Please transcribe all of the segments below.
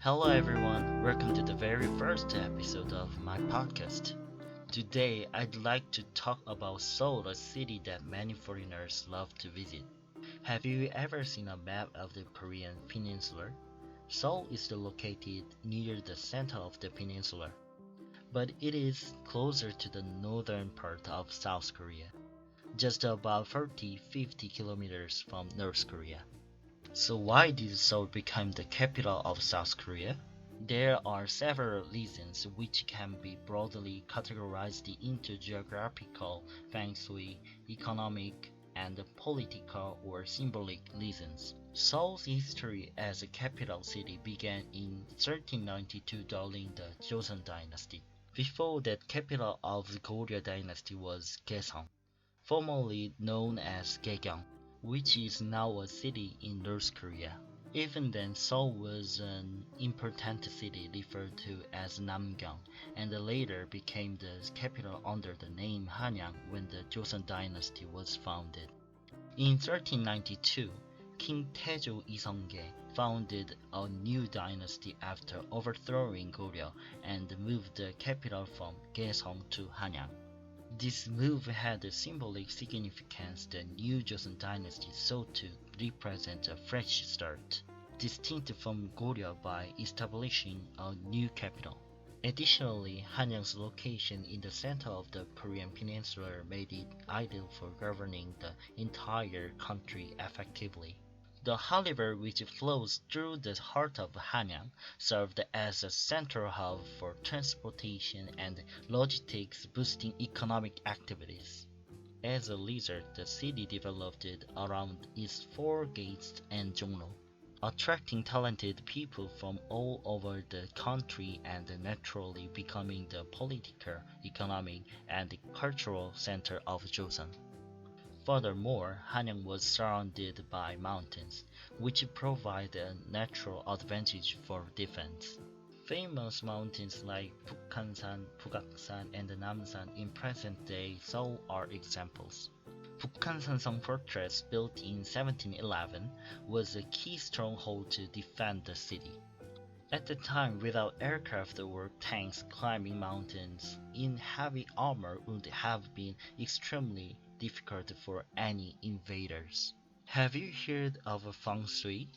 Hello, everyone. Welcome to the very first episode of my podcast. Today, I'd like to talk about Seoul, a city that many foreigners love to visit. Have you ever seen a map of the Korean peninsula? Seoul is located near the center of the peninsula, but it is closer to the northern part of South Korea, just about 40-50 kilometers from North Korea. So why did Seoul become the capital of South Korea? There are several reasons which can be broadly categorized into geographical, feng shui, economic, and political or symbolic reasons. Seoul's history as a capital city began in 1392 during the Joseon dynasty. Before that, capital of the Goryeo dynasty was Kaesong, formerly known as Gaekyong, which is now a city in North Korea. Even then, Seoul was an important city referred to as Namgyong, and later became the capital under the name Hanyang when the Joseon dynasty was founded. In 1392, King Taejo Isongge founded a new dynasty after overthrowing Goryeo and moved the capital from Gaesong to Hanyang. This move had a symbolic significance. The new Joseon dynasty sought to represent a fresh start, distinct from Goryeo by establishing a new capital. Additionally, Hanyang's location in the center of the Korean peninsula made it ideal for governing the entire country effectively. The Han River, which flows through the heart of Hanyang, served as a central hub for transportation and logistics, boosting economic activities. As a result, the city developed around its four gates and Jongno, attracting talented people from all over the country and naturally becoming the political, economic, and cultural center of Joseon. Furthermore, Hanyang was surrounded by mountains, which provide a natural advantage for defense. Famous mountains like Bukhansan, Pugaksan, and Namsan in present-day Seoul are examples. Bukhansan Fortress, built in 1711, was a key stronghold to defend the city. At the time, without aircraft or tanks, climbing mountains in heavy armor would have been extremely difficult for any invaders. Have you heard of Feng Shui?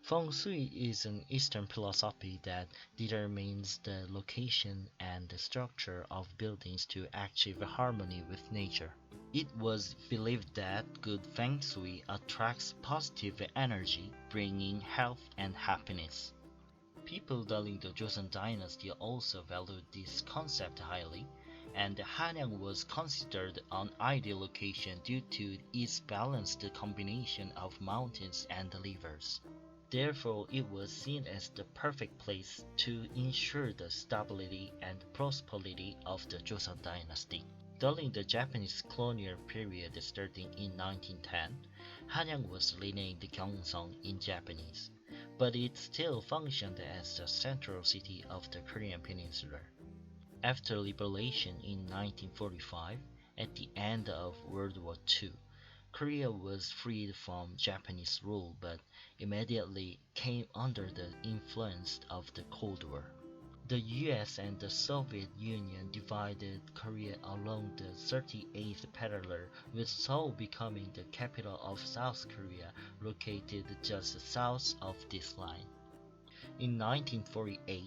Feng Shui is an Eastern philosophy that determines the location and the structure of buildings to achieve harmony with nature. It was believed that good Feng Shui attracts positive energy, bringing health and happiness. People during the Joseon dynasty also valued this concept highly, and Hanyang was considered an ideal location due to its balanced combination of mountains and rivers. Therefore, it was seen as the perfect place to ensure the stability and prosperity of the Joseon dynasty. During the Japanese colonial period starting in 1910, Hanyang was renamed Gyeongsang in Japanese, but it still functioned as the central city of the Korean peninsula. After liberation in 1945, at the end of World War II, Korea was freed from Japanese rule but immediately came under the influence of the Cold War. The US and the Soviet Union divided Korea along the 38th parallel, with Seoul becoming the capital of South Korea, located just south of this line. In 1948,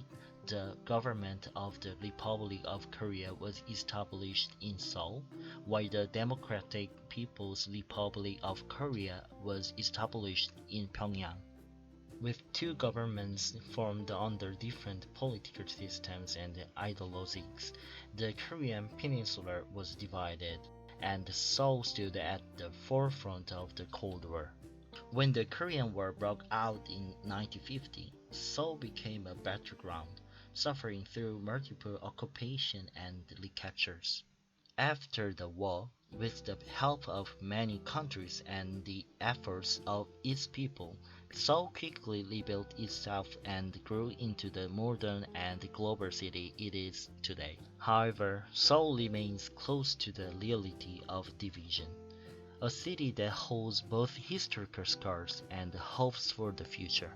the government of the Republic of Korea was established in Seoul, while the Democratic People's Republic of Korea was established in Pyongyang. With two governments formed under different political systems and ideologies, the Korean peninsula was divided, and Seoul stood at the forefront of the Cold War. When the Korean War broke out in 1950, Seoul became a battleground, suffering through multiple occupation and recaptures. After the war, with the help of many countries and the efforts of its people, Seoul quickly rebuilt itself and grew into the modern and global city it is today. However, Seoul remains close to the reality of division, a city that holds both historical scars and hopes for the future.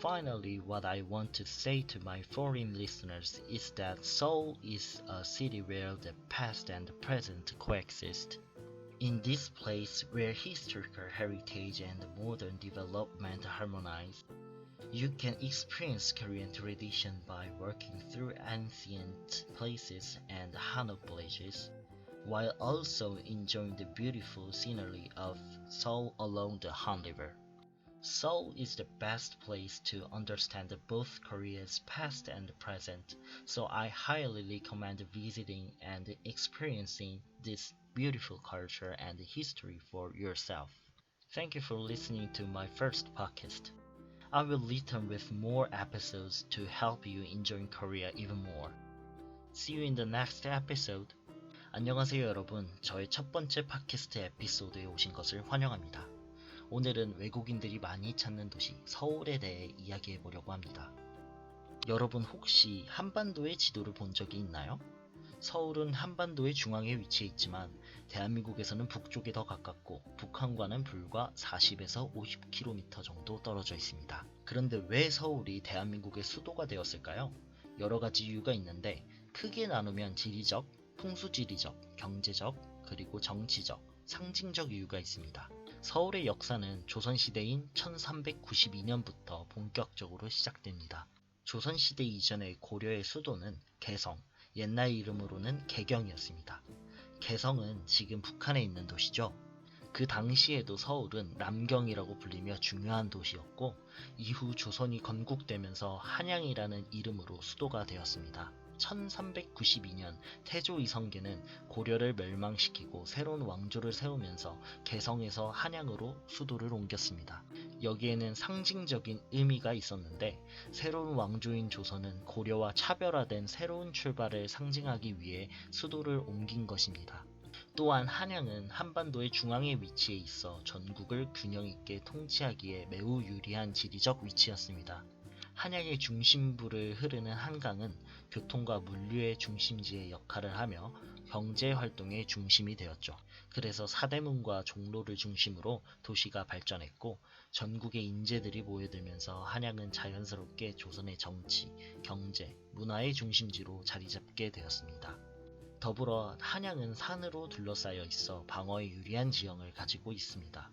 Finally, what I want to say to my foreign listeners is that Seoul is a city where the past and the present coexist. In this place where historical heritage and modern development harmonize, you can experience Korean tradition by walking through ancient places and Hanok villages, while also enjoying the beautiful scenery of Seoul along the Han River. Seoul is the best place to understand both Korea's past and present, so I highly recommend visiting and experiencing this beautiful culture and history for yourself. Thank you for listening to my first podcast. I will return with more episodes to help you enjoy Korea even more. See you in the next episode. 안녕하세요 여러분. 저의 첫 번째 팟캐스트 에피소드에 오신 것을 환영합니다. 오늘은 외국인들이 많이 찾는 도시 서울에 대해 이야기해 보려고 합니다. 여러분 혹시 한반도의 지도를 본 적이 있나요? 서울은 한반도의 중앙에 위치해 있지만 대한민국에서는 북쪽에 더 가깝고 북한과는 불과 40에서 50km 정도 떨어져 있습니다. 그런데 왜 서울이 대한민국의 수도가 되었을까요? 여러 가지 이유가 있는데 크게 나누면 지리적, 풍수지리적, 경제적, 그리고 정치적, 상징적 이유가 있습니다. 서울의 역사는 조선시대인 1392년부터 본격적으로 시작됩니다. 조선시대 이전의 고려의 수도는 개성, 옛날 이름으로는 개경이었습니다. 개성은 지금 북한에 있는 도시죠. 그 당시에도 서울은 남경이라고 불리며 중요한 도시였고 이후 조선이 건국되면서 한양이라는 이름으로 수도가 되었습니다. 1392년 태조 이성계는 고려를 멸망시키고 새로운 왕조를 세우면서 개성에서 한양으로 수도를 옮겼습니다. 여기에는 상징적인 의미가 있었는데 새로운 왕조인 조선은 고려와 차별화된 새로운 출발을 상징하기 위해 수도를 옮긴 것입니다. 또한 한양은 한반도의 중앙에 위치해 있어 전국을 균형 있게 통치하기에 매우 유리한 지리적 위치였습니다. 한양의 중심부를 흐르는 한강은 교통과 물류의 중심지의 역할을 하며 경제 활동의 중심이 되었죠. 그래서 사대문과 종로를 중심으로 도시가 발전했고 전국의 인재들이 모여들면서 한양은 자연스럽게 조선의 정치, 경제, 문화의 중심지로 자리 잡게 되었습니다. 더불어 한양은 산으로 둘러싸여 있어 방어에 유리한 지형을 가지고 있습니다.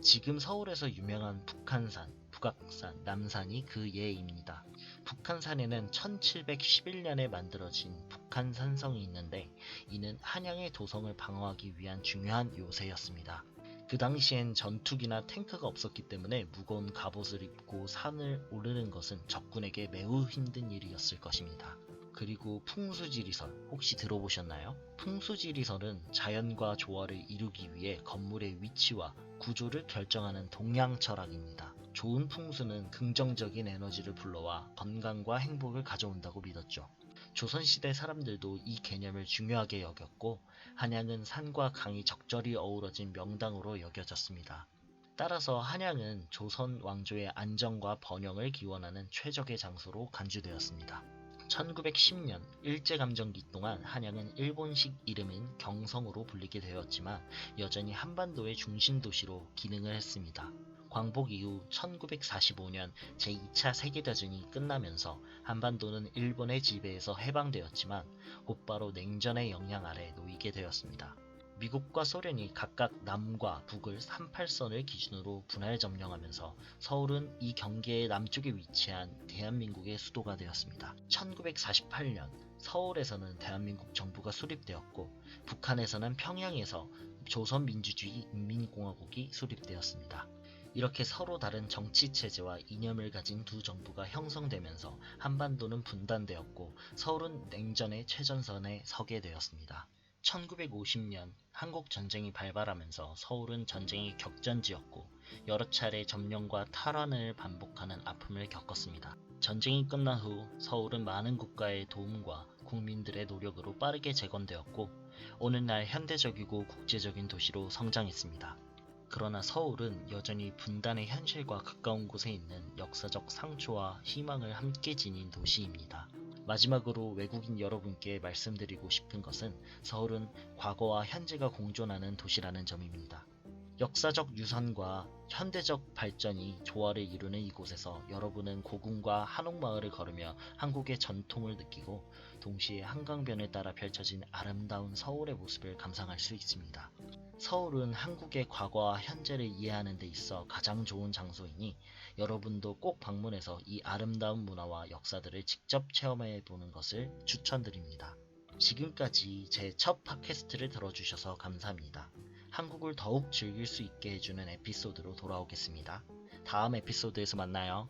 지금 서울에서 유명한 북한산, 북악산, 남산이 그 예입니다. 북한산에는 1711년에 만들어진 북한산성이 있는데 이는 한양의 도성을 방어하기 위한 중요한 요새였습니다. 그 당시엔 전투기나 탱크가 없었기 때문에 무거운 갑옷을 입고 산을 오르는 것은 적군에게 매우 힘든 일이었을 것입니다. 그리고 풍수지리설 혹시 들어보셨나요? 풍수지리설은 자연과 조화를 이루기 위해 건물의 위치와 구조를 결정하는 동양 철학입니다. 좋은 풍수는 긍정적인 에너지를 불러와 건강과 행복을 가져온다고 믿었죠. 조선시대 사람들도 이 개념을 중요하게 여겼고 한양은 산과 강이 적절히 어우러진 명당으로 여겨졌습니다. 따라서 한양은 조선 왕조의 안정과 번영을 기원하는 최적의 장소로 간주되었습니다. 1910년 일제감정기 동안 한양은 일본식 이름인 경성으로 불리게 되었지만 여전히 한반도의 중심 도시로 기능을 했습니다. 광복 이후 1945년 제2차 세계대전이 끝나면서 한반도는 일본의 지배에서 해방되었지만 곧바로 냉전의 영향 아래 놓이게 되었습니다. 미국과 소련이 각각 남과 북을 38선을 기준으로 분할 점령하면서 서울은 이 경계의 남쪽에 위치한 대한민국의 수도가 되었습니다. 1948년 서울에서는 대한민국 정부가 수립되었고 북한에서는 평양에서 조선민주주의 인민공화국이 수립되었습니다. 이렇게 서로 다른 정치체제와 이념을 가진 두 정부가 형성되면서 한반도는 분단되었고 서울은 냉전의 최전선에 서게 되었습니다. 1950년 한국전쟁이 발발하면서 서울은 전쟁의 격전지였고 여러 차례 점령과 탈환을 반복하는 아픔을 겪었습니다. 전쟁이 끝난 후 서울은 많은 국가의 도움과 국민들의 노력으로 빠르게 재건되었고 오늘날 현대적이고 국제적인 도시로 성장했습니다. 그러나 서울은 여전히 분단의 현실과 가까운 곳에 있는 역사적 상처와 희망을 함께 지닌 도시입니다. 마지막으로 외국인 여러분께 말씀드리고 싶은 것은 서울은 과거와 현재가 공존하는 도시라는 점입니다. 역사적 유산과 현대적 발전이 조화를 이루는 이곳에서 여러분은 고궁과 한옥마을을 걸으며 한국의 전통을 느끼고 동시에 한강변을 따라 펼쳐진 아름다운 서울의 모습을 감상할 수 있습니다. 서울은 한국의 과거와 현재를 이해하는 데 있어 가장 좋은 장소이니 여러분도 꼭 방문해서 이 아름다운 문화와 역사들을 직접 체험해 보는 것을 추천드립니다. 지금까지 제 첫 팟캐스트를 들어주셔서 감사합니다. 한국을 더욱 즐길 수 있게 해주는 에피소드로 돌아오겠습니다. 다음 에피소드에서 만나요.